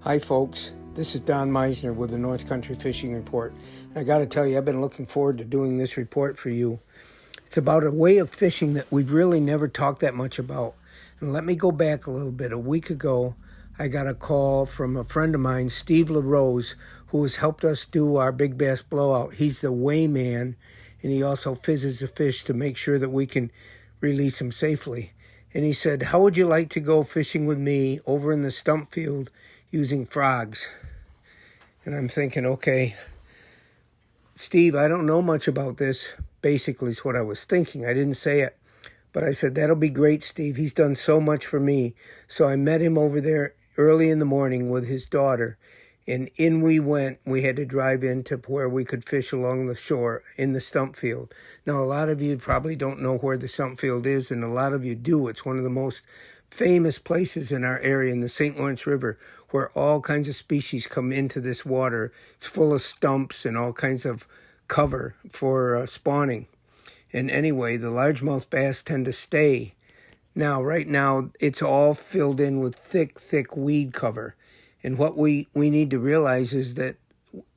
Hi folks, this is Don Meissner with the North Country Fishing Report. And I got to tell you, I've been looking forward to doing this report for you. It's about a way of fishing that we've really never talked that much about. And let me go back a little bit. A week ago, I got a call from a friend of mine, Steve LaRose, who has helped us do our big bass blowout. He's the weighman, and he also fizzes the fish to make sure that we can release them safely. And he said, how would you like to go fishing with me over in the stump field using frogs? And I'm thinking, okay, Steve, I don't know much about this, basically is what I was thinking. I didn't say it, but I said, that'll be great, Steve. He's done so much for me. So I met him over there early in the morning with his daughter, and in we went. We had to drive into where we could fish along the shore in the stump field. Now, a lot of you probably don't know where the stump field is, and a lot of you do. It's one of the most famous places in our area in the St. Lawrence River where all kinds of species come into this water. It's full of stumps and all kinds of cover for spawning. And anyway, the largemouth bass tend to stay. Now, right now, it's all filled in with thick weed cover. And what we need to realize is that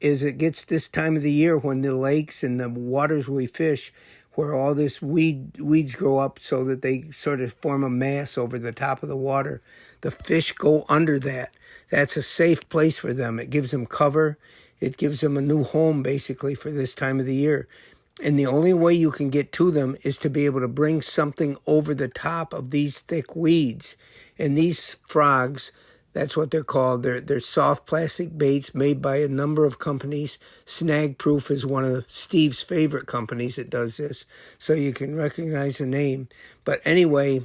as it gets this time of the year when the lakes and the waters we fish, where all this weeds grow up so that they sort of form a mass over the top of the water, the fish go under that. That's a safe place for them. It gives them cover. It gives them a new home, basically, for this time of the year. And the only way you can get to them is to be able to bring something over the top of these thick weeds. And these frogs, that's what they're called. They're soft plastic baits made by a number of companies. Snag Proof is one of Steve's favorite companies that does this, so you can recognize the name. But anyway,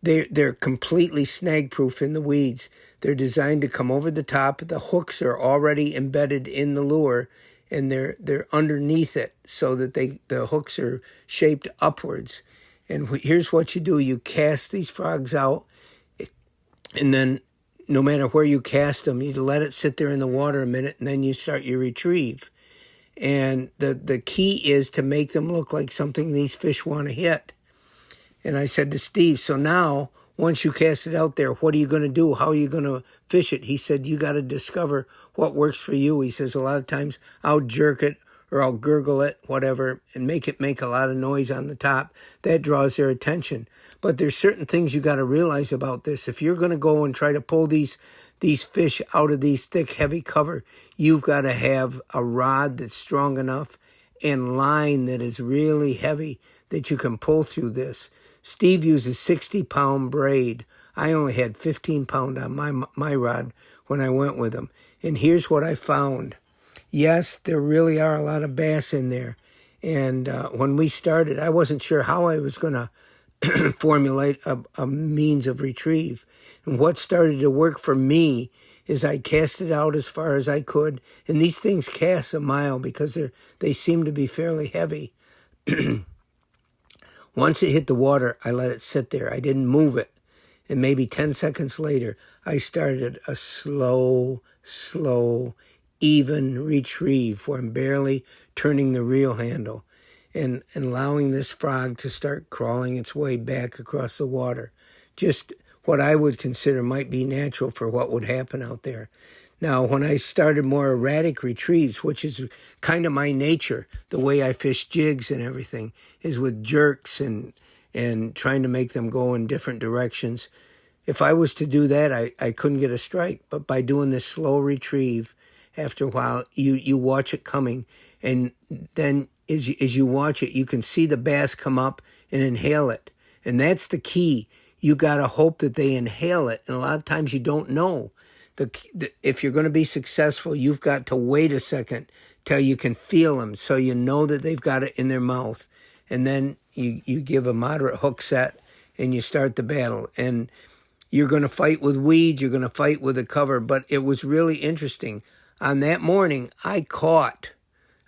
they're completely snag proof in the weeds. They're designed to come over the top. The hooks are already embedded in the lure, and they're underneath it so that the hooks are shaped upwards. And here's what you do. You cast these frogs out, and then no matter where you cast them, you let it sit there in the water a minute, and then you start your retrieve. And the key is to make them look like something these fish want to hit. And I said to Steve, so now, once you cast it out there, what are you going to do? How are you going to fish it? He said, you got to discover what works for you. He says, a lot of times I'll jerk it or I'll gurgle it, whatever, and make it make a lot of noise on the top. That draws their attention. But there's certain things you got to realize about this. If you're going to go and try to pull these fish out of these thick, heavy cover, you've got to have a rod that's strong enough and line that is really heavy that you can pull through this. Steve uses 60-pound braid. I only had 15-pound on my rod when I went with him. And here's what I found. Yes, there really are a lot of bass in there. And when we started, I wasn't sure how I was going to formulate a means of retrieve. And what started to work for me is I cast it out as far as I could. And these things cast a mile because they seem to be fairly heavy. Once it hit the water, I let it sit there. I didn't move it. And maybe 10 seconds later, I started a slow, even retrieve where I'm barely turning the reel handle and allowing this frog to start crawling its way back across the water. Just what I would consider might be natural for what would happen out there. Now, when I started more erratic retrieves, which is kind of my nature, the way I fish jigs and everything, is with jerks and trying to make them go in different directions. If I was to do that, I couldn't get a strike. But by doing this slow retrieve, after a while, you watch it coming. And then as you watch it, you can see the bass come up and inhale it. And that's the key. You got to hope that they inhale it. And a lot of times you don't know. If you're going to be successful, you've got to wait a second till you can feel them so you know that they've got it in their mouth. And then you give a moderate hook set and you start the battle. And you're going to fight with weeds, you're going to fight with the cover. But it was really interesting. On that morning, I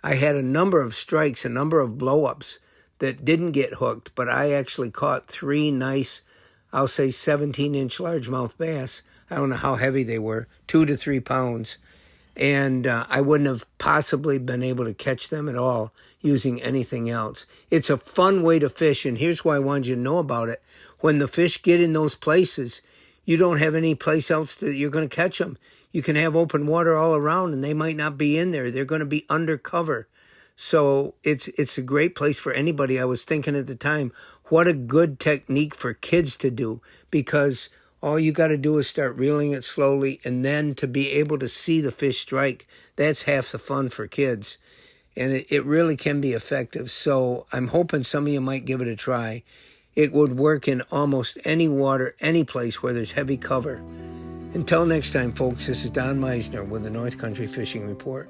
had a number of strikes, a number of blow-ups that didn't get hooked. But I actually caught 3 nice, I'll say 17-inch largemouth bass. I don't know how heavy they were, 2 to 3 pounds. And I wouldn't have possibly been able to catch them at all using anything else. It's a fun way to fish, and here's why I wanted you to know about it. When the fish get in those places, you don't have any place else that you're going to catch them. You can have open water all around and they might not be in there. They're going to be undercover. So it's a great place for anybody. I was thinking at the time, what a good technique for kids to do, because all you got to do is start reeling it slowly, and then to be able to see the fish strike, that's half the fun for kids. And it really can be effective. So I'm hoping some of you might give it a try. It would work in almost any water, any place where there's heavy cover. Until next time, folks, this is Don Meissner with the North Country Fishing Report.